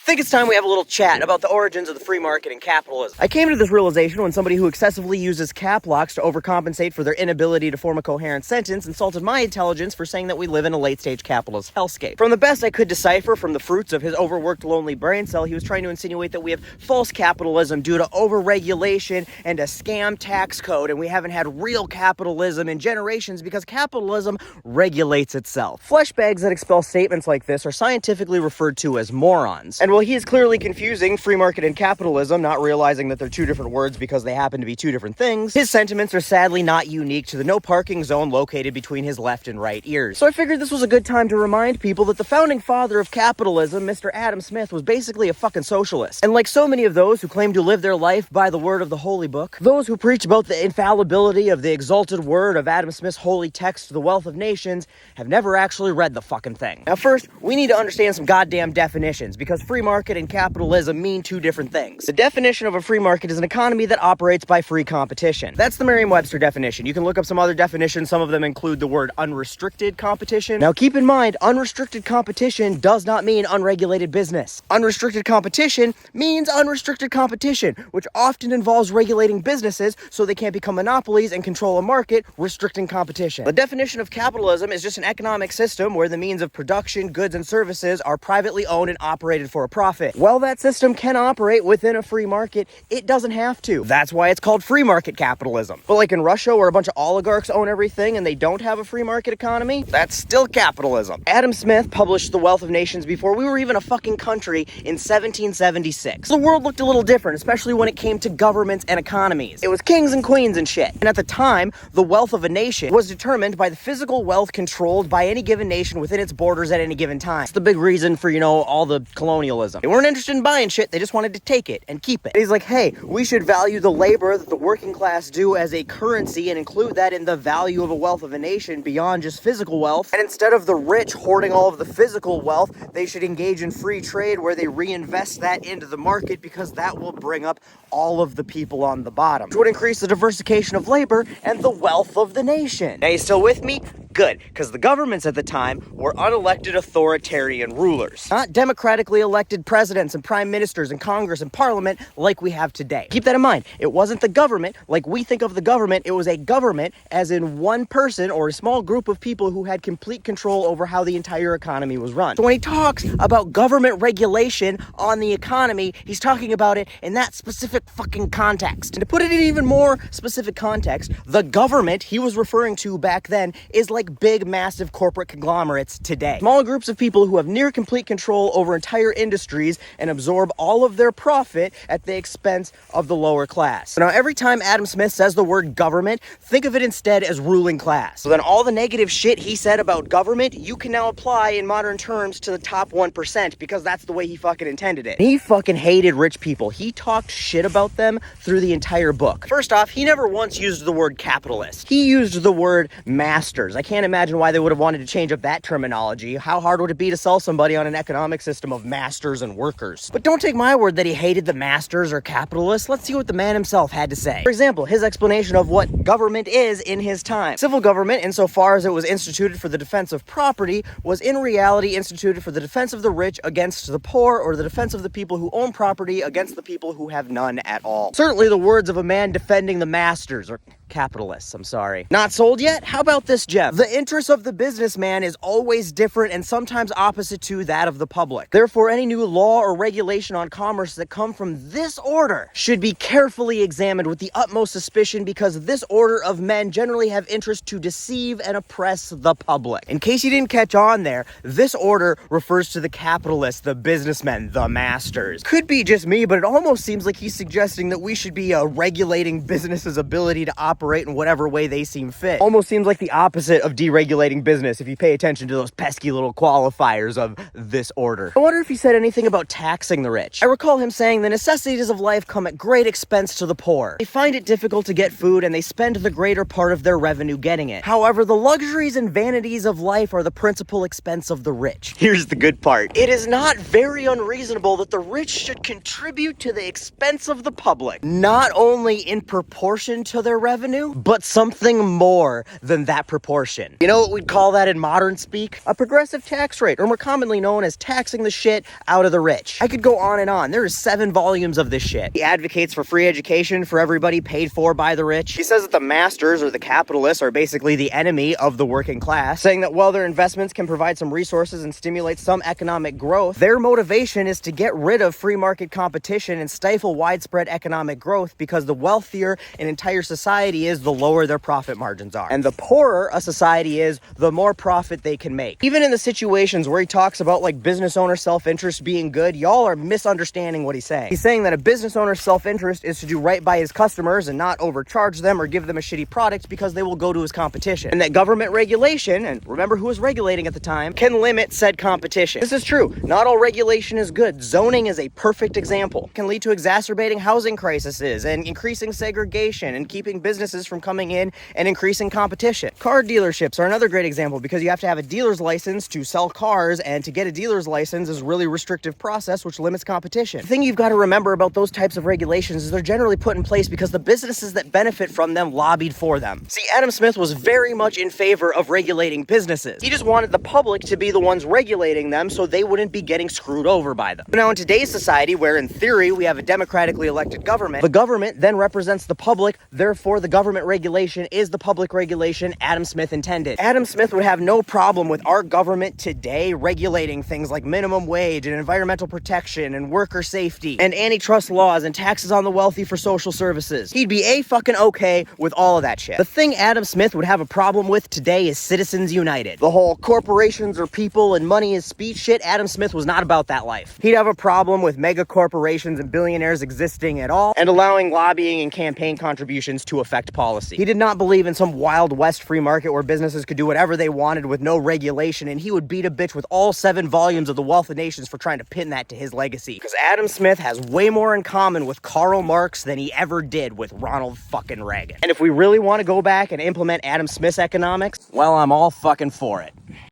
think it's time we have a little chat about the origins of the free market and capitalism. I came to this realization when somebody who excessively uses cap locks to overcompensate for their inability to form a coherent sentence insulted my intelligence for saying that we live in a late-stage capitalist hellscape. From the best I could decipher from the fruits of his overworked lonely brain cell, he was trying to insinuate that we have false capitalism due to overregulation and a scam tax code, and we haven't had real capitalism in generations because capitalism regulates itself. Fleshbags that expel statements like this are scientifically referred to as morons. And while he is clearly confusing free market and capitalism, not realizing that they're two different words because they happen to be two different things, his sentiments are sadly not unique to the no parking zone located between his left and right ears. So I figured this was a good time to remind people that the founding father of capitalism, Mr. Adam Smith, was basically a fucking socialist. And like so many of those who claim to live their life by the word of the holy book, those who preach about the infallibility of the exalted word of Adam Smith's holy text, The Wealth of Nations, have never actually read the fucking thing. Now first, we need to understand some goddamn definitions, because free market and capitalism mean two different things. The definition of a free market is an economy that operates by free competition. That's the Merriam-Webster definition. You can look up some other definitions. Some of them include the word unrestricted competition. Now keep in mind, unrestricted competition does not mean unregulated business. Unrestricted competition means unrestricted competition, which often involves regulating businesses so they can't become monopolies and control a market, restricting competition. The definition of capitalism is just an economic system where the means of production, goods, and services are privately owned and operated for a profit. While that system can operate within a free market, it doesn't have to. That's why it's called free market capitalism. But like in Russia, where a bunch of oligarchs own everything and they don't have a free market economy, that's still capitalism. Adam Smith published The Wealth of Nations before we were even a fucking country in 1776. The world looked a little different, especially when it came to governments and economies. It was kings and queens and shit. And at the time, the wealth of a nation was determined by the physical wealth controlled by any given nation within its borders at any given time. It's the big reason for, all the colonialism. They weren't interested in buying shit, they just wanted to take it and keep it. And he's like, hey, we should value the labor that the working class do as a currency and include that in the value of a wealth of a nation beyond just physical wealth. And instead of the rich hoarding all of the physical wealth, they should engage in free trade where they reinvest that into the market, because that will bring up all of the people on the bottom, which would increase the diversification of labor and the wealth of the nation. Now, you still with me? Good, because the governments at the time were unelected authoritarian rulers, not democratically elected presidents and prime ministers and Congress and parliament like we have today. Keep that in mind. It wasn't the government like we think of the government. It was a government as in one person or a small group of people who had complete control over how the entire economy was run. So when he talks about government regulation on the economy, he's talking about it in that specific fucking context. And to put it in even more specific context, the government he was referring to back then is like big, massive corporate conglomerates today. Small groups of people who have near complete control over entire industries and absorb all of their profit at the expense of the lower class. So now every time Adam Smith says the word government, think of it instead as ruling class. So then all the negative shit he said about government, you can now apply in modern terms to the top 1%, because that's the way he fucking intended it. He fucking hated rich people. He talked shit about them through the entire book. First off, he never once used the word capitalist. He used the word masters. I can't imagine why they would have wanted to change up that terminology. How hard would it be to sell somebody on an economic system of masters and workers? But don't take my word that he hated the masters or capitalists. Let's see what the man himself had to say. For example, his explanation of what government is in his time. Civil government, insofar as it was instituted for the defense of property, was in reality instituted for the defense of the rich against the poor, or the defense of the people who own property against the people who have none at all. Certainly the words of a man defending the masters, or capitalists, I'm sorry. Not sold yet? How about this, Jeff? The interest of the businessman is always different and sometimes opposite to that of the public. Therefore, any new law or regulation on commerce that come from this order should be carefully examined with the utmost suspicion, because this order of men generally have interest to deceive and oppress the public. In case you didn't catch on there, this order refers to the capitalists, the businessmen, the masters. Could be just me, but it almost seems like he's suggesting that we should be regulating businesses' ability to operate in whatever way they seem fit. Almost seems like the opposite of deregulating business if you pay attention to those pesky little qualifiers of this order. I wonder if he said anything about taxing the rich. I recall him saying the necessities of life come at great expense to the poor. They find it difficult to get food and they spend the greater part of their revenue getting it. However, the luxuries and vanities of life are the principal expense of the rich. Here's the good part. It is not very unreasonable that the rich should contribute to the expense of the public, not only in proportion to their revenue, revenue, but something more than that proportion. You know what we'd call that in modern speak? A progressive tax rate, or more commonly known as taxing the shit out of the rich. I could go on and on. There is 7 volumes of this shit. He advocates for free education for everybody, paid for by the rich. He says that the masters, or the capitalists, are basically the enemy of the working class, saying that while their investments can provide some resources and stimulate some economic growth, their motivation is to get rid of free market competition and stifle widespread economic growth, because the wealthier an entire society is, the lower their profit margins are. And the poorer a society is, the more profit they can make. Even in the situations where he talks about like business owner self-interest being good, y'all are misunderstanding what he's saying. He's saying that a business owner's self-interest is to do right by his customers and not overcharge them or give them a shitty product because they will go to his competition. And that government regulation, and remember who was regulating at the time, can limit said competition. This is true. Not all regulation is good. Zoning is a perfect example. It can lead to exacerbating housing crises and increasing segregation and keeping businesses from coming in and increasing competition. Car dealerships are another great example, because you have to have a dealer's license to sell cars, and to get a dealer's license is a really restrictive process which limits competition. The thing you've got to remember about those types of regulations is they're generally put in place because the businesses that benefit from them lobbied for them. See, Adam Smith was very much in favor of regulating businesses. He just wanted the public to be the ones regulating them so they wouldn't be getting screwed over by them. But now in today's society, where in theory we have a democratically elected government, the government then represents the public, therefore the government regulation is the public regulation Adam Smith intended. Adam Smith would have no problem with our government today regulating things like minimum wage and environmental protection and worker safety and antitrust laws and taxes on the wealthy for social services. He'd be fucking okay with all of that shit. The thing Adam Smith would have a problem with today is Citizens United. The whole corporations are people and money is speech shit. Adam Smith was not about that life. He'd have a problem with mega corporations and billionaires existing at all and allowing lobbying and campaign contributions to affect policy. He did not believe in some Wild West free market where businesses could do whatever they wanted with no regulation, and he would beat a bitch with all 7 volumes of The Wealth of Nations for trying to pin that to his legacy. Because Adam Smith has way more in common with Karl Marx than he ever did with Ronald fucking Reagan. And if we really want to go back and implement Adam Smith's economics, well, I'm all fucking for it.